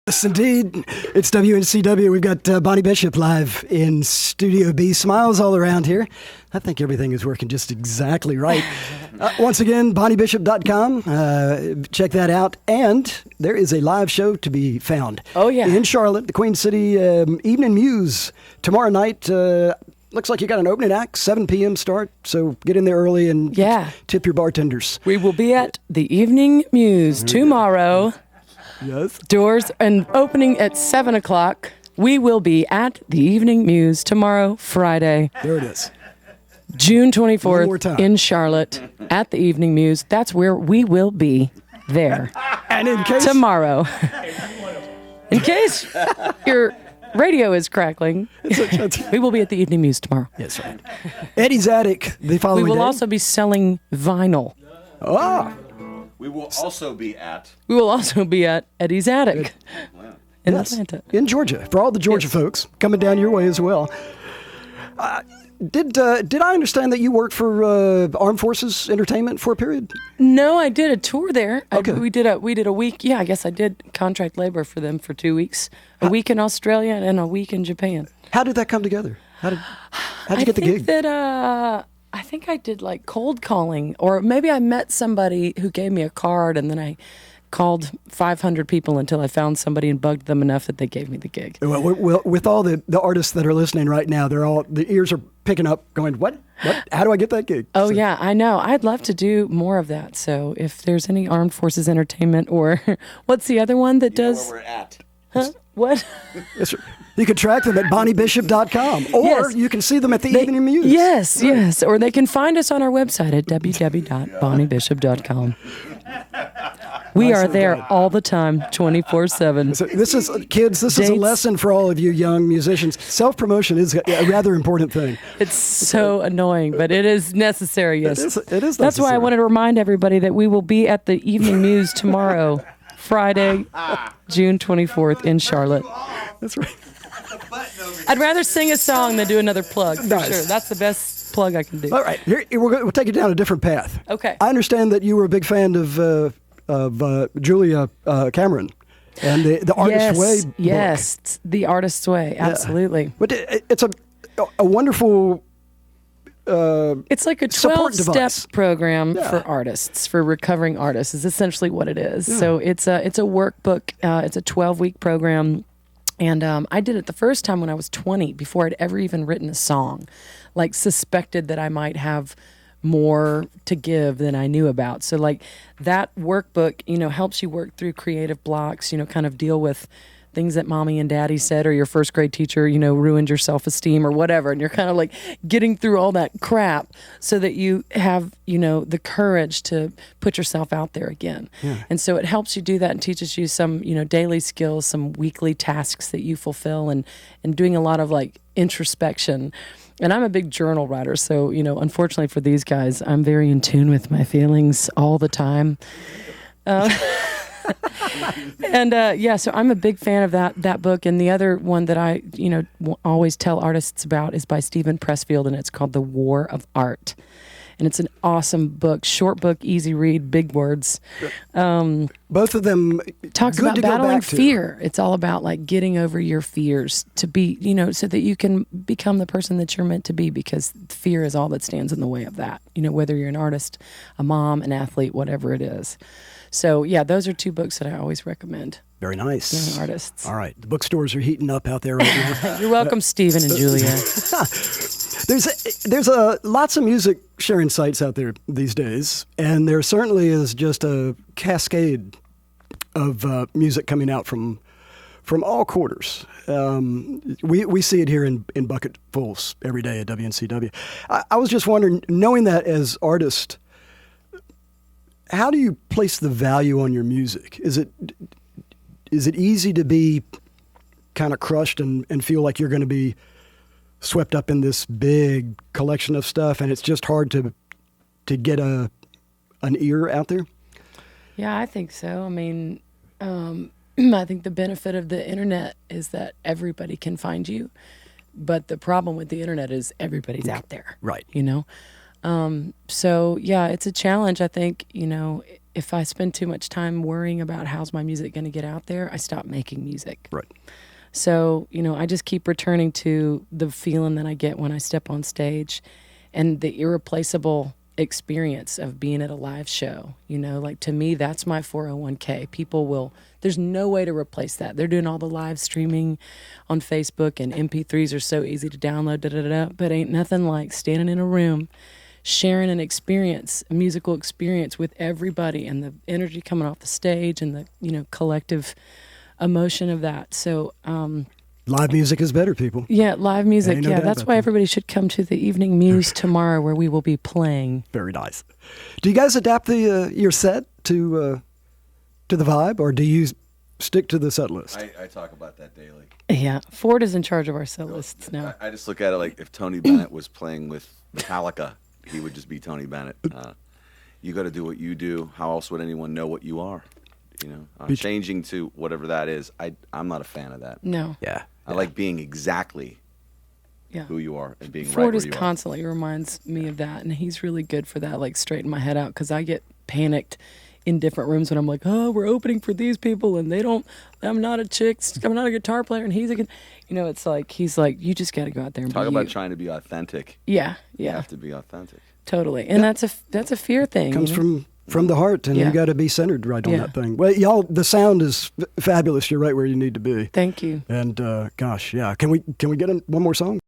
Yes, indeed. It's WNCW. We've got Bonnie Bishop live in Studio B. Smiles all around here. I think everything is working just exactly right. Once again, BonnieBishop.com. Check that out. And there is a live show to be found. Oh, yeah. In Charlotte, the Queen City Evening Muse. Tomorrow night, looks like you got an opening act, 7 p.m. start. So get in there early and tip your bartenders. We will be at the Evening Muse tomorrow. Yes. Doors and opening at 7 o'clock. We will be at the Evening Muse tomorrow, Friday. There it is. June 24th in Charlotte at the Evening Muse. That's where we will be there. And in case tomorrow. In case your radio is crackling, we will be at the Evening Muse tomorrow. Yes, right. Eddie's Attic the following day. We will also be selling vinyl. Ah. We will also be at Eddie's Attic in Atlanta. In Georgia. For all the Georgia folks coming down your way as well. Did I understand that you worked for Armed Forces Entertainment for a period? No, I did a tour there. Okay. We did a week. Yeah, I guess I did contract labor for them for 2 weeks. A week in Australia and a week in Japan. How did that come together? How'd you get the gig? I think I did like cold calling, or maybe I met somebody who gave me a card, and then I called 500 people until I found somebody and bugged them enough that they gave me the gig. Well, with all the artists that are listening right now, the ears are picking up going, what? How do I get that gig? Oh, yeah, I know. I'd love to do more of that. So if there's any Armed Forces Entertainment, or what's the other one that does? Where we're at. Huh? What? Yes, you can track them at BonnieBishop.com, or you can see them at the Evening Muse. Yes. Or they can find us on our website at www.BonnieBishop.com. We are there all the time, 24/7. So this is, kids, this is a lesson for all of you young musicians. Self-promotion is a rather important thing. It's so annoying, but it is necessary, yes. It is necessary. That's why I wanted to remind everybody that we will be at the Evening Muse tomorrow, Friday, June 24th in Charlotte. That's right. I'd rather sing a song than do another plug, for Nice. sure. That's the best plug I can do. All right, here we'll take it down a different path. Okay. I understand that you were a big fan of Julia Cameron and the Artist's Way book. Yes, The Artist's Way, absolutely. But it's a wonderful it's like a support 12-step device. program for artists, for recovering artists, is essentially what it is. Yeah. So it's a workbook. It's a 12-week program. And I did it the first time when I was 20, before I'd ever even written a song, like suspected that I might have more to give than I knew about. So like that workbook, helps you work through creative blocks, kind of deal with things that mommy and daddy said, or your first grade teacher, ruined your self-esteem or whatever. And you're kind of like getting through all that crap so that you have, the courage to put yourself out there again. Yeah. And so it helps you do that and teaches you some, daily skills, some weekly tasks that you fulfill, and doing a lot of like introspection. And I'm a big journal writer, so, unfortunately for these guys, I'm very in tune with my feelings all the time. And so I'm a big fan of that book. And the other one that I always tell artists about is by Stephen Pressfield, and it's called The War of Art. And it's an awesome book, short book, easy read, big words. Both of them talks good about to go battling back to. fear. It's all about like getting over your fears to be, so that you can become the person that you're meant to be, because fear is all that stands in the way of that. Whether you're an artist, a mom, an athlete, whatever it is. So, yeah, those are two books that I always recommend. Very nice. Young artists. All right. The bookstores are heating up out there right now. You're welcome, Stephen and Julia. There's lots of music sharing sites out there these days, and there certainly is just a cascade of music coming out from all quarters. We see it here in bucketfuls every day at WNCW. I was just wondering, knowing that as artists, how do you place the value on your music? Is it easy to be kind of crushed and feel like you're going to be swept up in this big collection of stuff, and it's just hard to get an ear out there? Yeah, I think so. I mean, I think the benefit of the internet is that everybody can find you, but the problem with the internet is everybody's out there. Right. So yeah, it's a challenge. I think, if I spend too much time worrying about how's my music going to get out there, I stop making music. Right. So, I just keep returning to the feeling that I get when I step on stage and the irreplaceable experience of being at a live show. Like, to me, that's my 401k. There's no way to replace that. They're doing all the live streaming on Facebook, and MP3s are so easy to download, but ain't nothing like standing in a room, sharing an experience, a musical experience with everybody, and the energy coming off the stage and the, collective emotion of that. So, Live music is better, people. yeah, live music. Ain't no Yeah, doubt that's about why that. everybody should come to the Evening Muse tomorrow, where we will be playing. Very nice. Do you guys adapt your set to the vibe, or do you stick to the set list? I talk about that daily. Yeah, Ford is in charge of our set lists now. I just look at it like if Tony Bennett was playing with Metallica, he would just be Tony Bennett. You got to do what you do. How else would anyone know what you are? Changing to whatever that is. I'm not a fan of that. No. Yeah. I like being exactly Yeah. who you are and being right Ford where is you constantly reminds me of that, and he's really good for that, like straighten my head out, because I get panicked in different rooms when I'm like, oh, we're opening for these people, and I'm not a chick, I'm not a guitar player, and he's it's like, he's like, you just got to go out there and Talk be about you. trying to be authentic. Yeah, You yeah, have to be authentic. totally, and that's a fear thing. Comes from the heart, and Yeah. you got to be centered right on Yeah. that thing. Well, y'all, the sound is fabulous. You're right where you need to be. Thank you. And gosh, yeah. Can we get one more song?